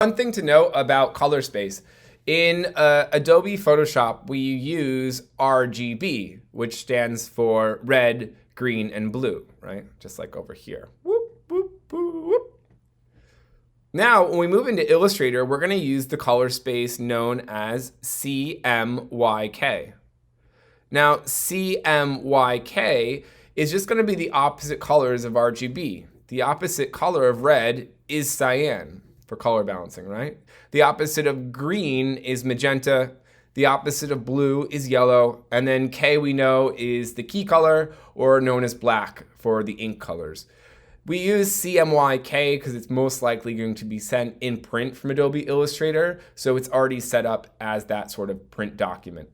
One thing to note about color space. In Adobe Photoshop, we use RGB, which stands for red, green, and blue, right? Just like over here. Whoop, whoop, whoop, whoop. Now, when we move into Illustrator, we're gonna use the color space known as CMYK. Now, CMYK is just gonna be the opposite colors of RGB. The opposite color of red is cyan for color balancing, right? The opposite of green is magenta. The opposite of blue is yellow. And then K we know is the key color, or known as black for the ink colors. We use CMYK because it's most likely going to be sent in print from Adobe Illustrator, so it's already set up as that sort of print document.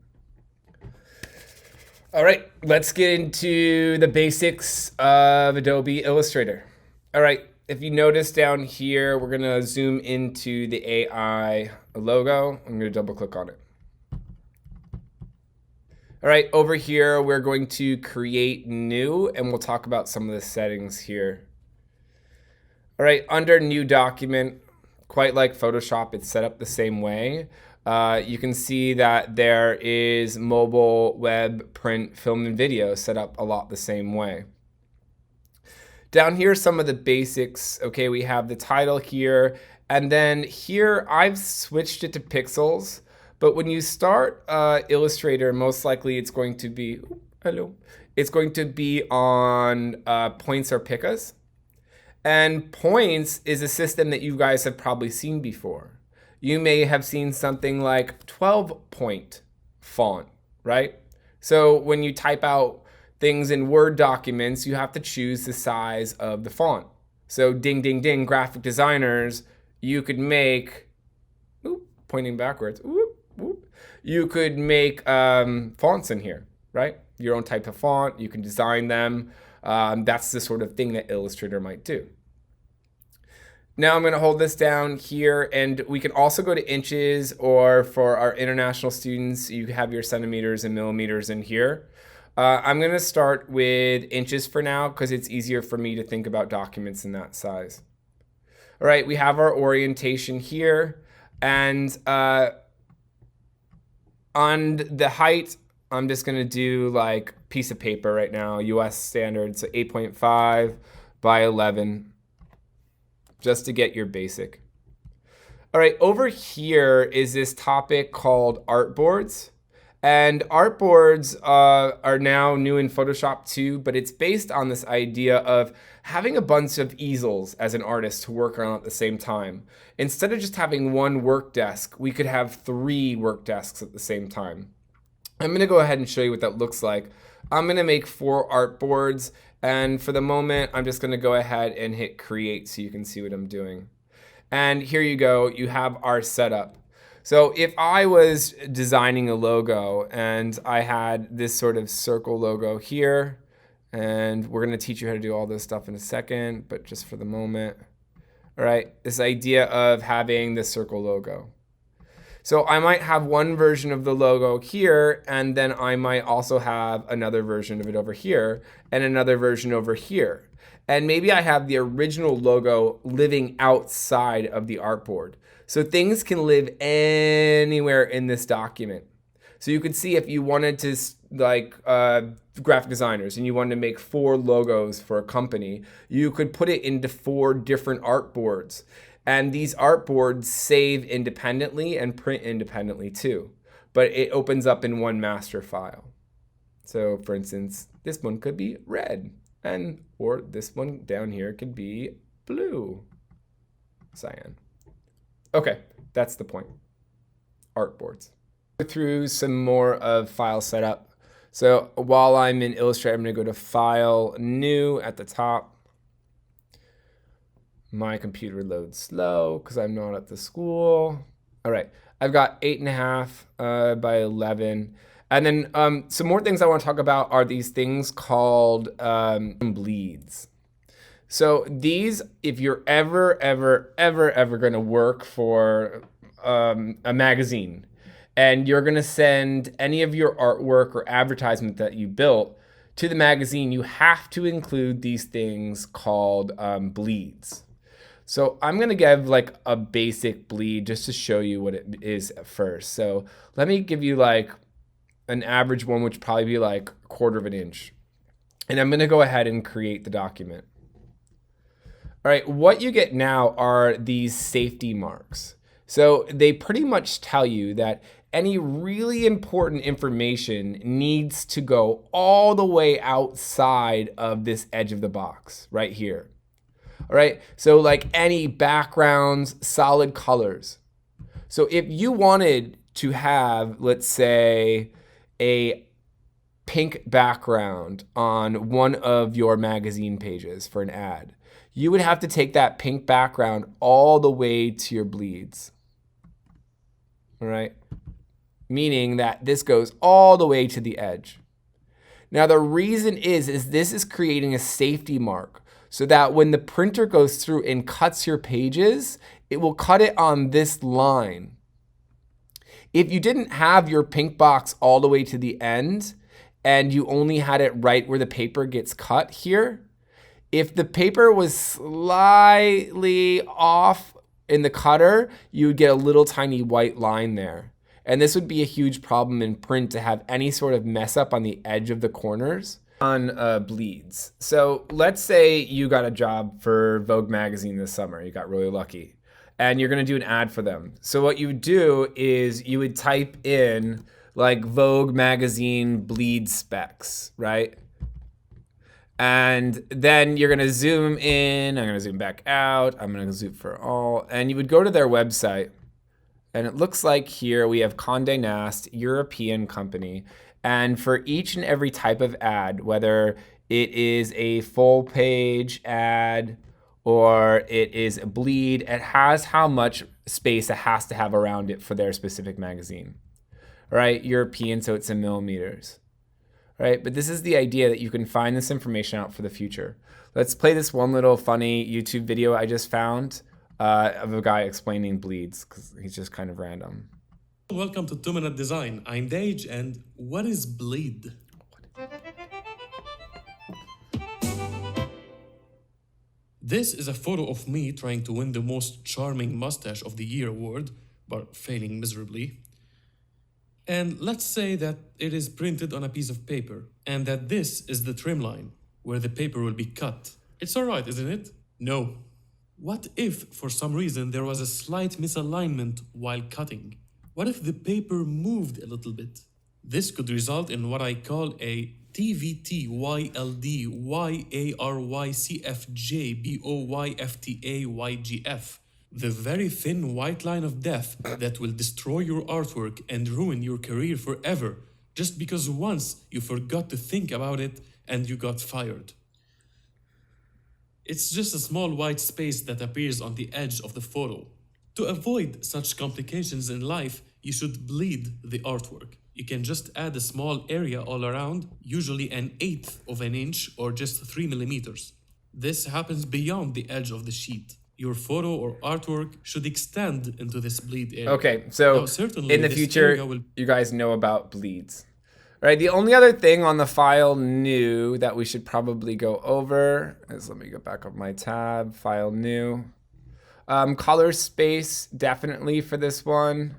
All right, let's get into the basics of Adobe Illustrator. All right, if you notice down here, we're gonna zoom into the AI logo. I'm gonna double click on it. All right, over here, we're going to create new, and we'll talk about some of the settings here. All right, under new document, quite like Photoshop, it's set up the same way. You can see that there is mobile, web, print, film, and video set up a lot the same way. Down here, some of the basics. Okay, we have the title here, and then here I've switched it to pixels. But when you start Illustrator, most likely it's going to be, it's going to be on points or picas. And points is a system that you guys have probably seen before. You may have seen something like 12-point font, right? So when you type out things in Word documents, you have to choose the size of the font. So ding, ding, ding, graphic designers, you could make, pointing backwards, you could make fonts in here, right? Your own type of font, you can design them. That's the sort of thing that Illustrator might do. Now I'm going to hold this down here, and we can also go to inches, or for our international students, you have your centimeters and millimeters in here. I'm going to start with inches for now because it's easier for me to think about documents in that size. All right, we have our orientation here, and on the height, I'm just going to do like piece of paper right now, US standard, so 8.5 by 11. Just to get your basic. All right, over here is this topic called artboards. And artboards are now new in Photoshop too, but it's based on this idea of having a bunch of easels as an artist to work on at the same time. Instead of just having one work desk, we could have 3 work desks at the same time. I'm gonna go ahead and show you what that looks like. I'm gonna make 4 artboards, and for the moment, I'm just gonna go ahead and hit create so you can see what I'm doing. And here you go, you have our setup. So if I was designing a logo and I had this sort of circle logo here, and we're gonna teach you how to do all this stuff in a second, but just for the moment. All right, this idea of having the circle logo. So I might have one version of the logo here, and then I might also have another version of it over here, and another version over here. And maybe I have the original logo living outside of the artboard. So things can live anywhere in this document. So you could see if you wanted to, like graphic designers, and you wanted to make 4 logos for a company, you could put it into 4 different artboards. And these artboards save independently and print independently too. But it opens up in one master file. So for instance, this one could be red, or this one down here could be blue, cyan. Okay, that's the point. Artboards. Go through some more of file setup. So while I'm in Illustrator, I'm gonna go to File, New at the top. My computer loads slow because I'm not at the school. All right, I've got 8.5 by 11. And then some more things I want to talk about are these things called bleeds. So these, if you're ever going to work for a magazine, and you're going to send any of your artwork or advertisement that you built to the magazine, you have to include these things called bleeds. So I'm gonna give like a basic bleed just to show you what it is at first. So let me give you like an average one, which would probably be like 1/4 of an inch. And I'm gonna go ahead and create the document. All right, what you get now are these safety marks. So they pretty much tell you that any really important information needs to go all the way outside of this edge of the box right here. All right, so like any backgrounds, solid colors. So if you wanted to have, let's say, a pink background on one of your magazine pages for an ad, you would have to take that pink background all the way to your bleeds. All right, meaning that this goes all the way to the edge. Now the reason is this is creating a safety mark so that when the printer goes through and cuts your pages, it will cut it on this line. If you didn't have your pink box all the way to the end and you only had it right where the paper gets cut here, if the paper was slightly off in the cutter, you would get a little tiny white line there. And this would be a huge problem in print to have any sort of mess up on the edge of the corners on bleeds. So let's say you got a job for Vogue magazine this summer. You got really lucky. And you're gonna do an ad for them. So what you would do is you would type in like Vogue magazine bleed specs, right? And then you're gonna zoom in, I'm gonna zoom back out, I'm gonna zoom for all, and you would go to their website, and it looks like here we have Condé Nast, European company, and for each and every type of ad, whether it is a full page ad or it is a bleed, it has how much space it has to have around it for their specific magazine. All right, European, so it's in millimeters. Right, but this is the idea that you can find this information out for the future. Let's play this one little funny YouTube video I just found of a guy explaining bleeds, because he's just kind of random. Welcome to 2-Minute Design. I'm Dage, and what is bleed? This is a photo of me trying to win the most charming mustache of the year award, but failing miserably. And let's say that it is printed on a piece of paper, and that this is the trim line, where the paper will be cut. It's alright, isn't it? No. What if, for some reason, there was a slight misalignment while cutting? What if the paper moved a little bit? This could result in what I call a TVT-YLD-YARYCFJ-BOYFTA-YGF. The very thin white line of death that will destroy your artwork and ruin your career forever, just because once you forgot to think about it and you got fired. It's just a small white space that appears on the edge of the photo. To avoid such complications in life, you should bleed the artwork. You can just add a small area all around, usually 1/8 of an inch or just 3 millimeters. This happens beyond the edge of the sheet. Your photo or artwork should extend into this bleed area. Okay, so now, certainly in the future, you guys know about bleeds. All right, the only other thing on the file new that we should probably go over is, let me go back up my tab, file new. Color space, definitely for this one.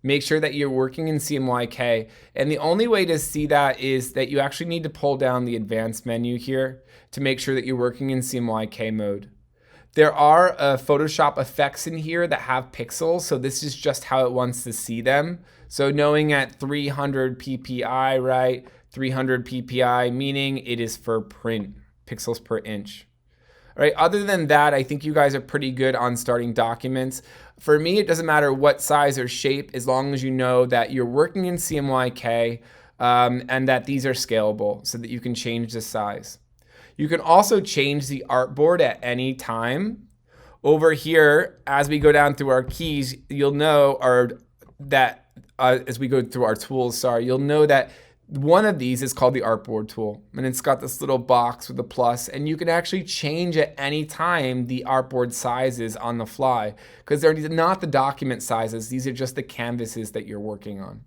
Make sure that you're working in CMYK. And the only way to see that is that you actually need to pull down the advanced menu here to make sure that you're working in CMYK mode. There are Photoshop effects in here that have pixels, so this is just how it wants to see them. So knowing at 300 ppi, right? 300 ppi, meaning it is for print, pixels per inch. All right, other than that, I think you guys are pretty good on starting documents. For me, it doesn't matter what size or shape, as long as you know that you're working in CMYK and that these are scalable so that you can change the size. You can also change the artboard at any time. Over here, as we go down through our keys, you'll know as we go through our tools, you'll know that one of these is called the artboard tool, and it's got this little box with a plus, and you can actually change at any time the artboard sizes on the fly, because they're not the document sizes, these are just the canvases that you're working on.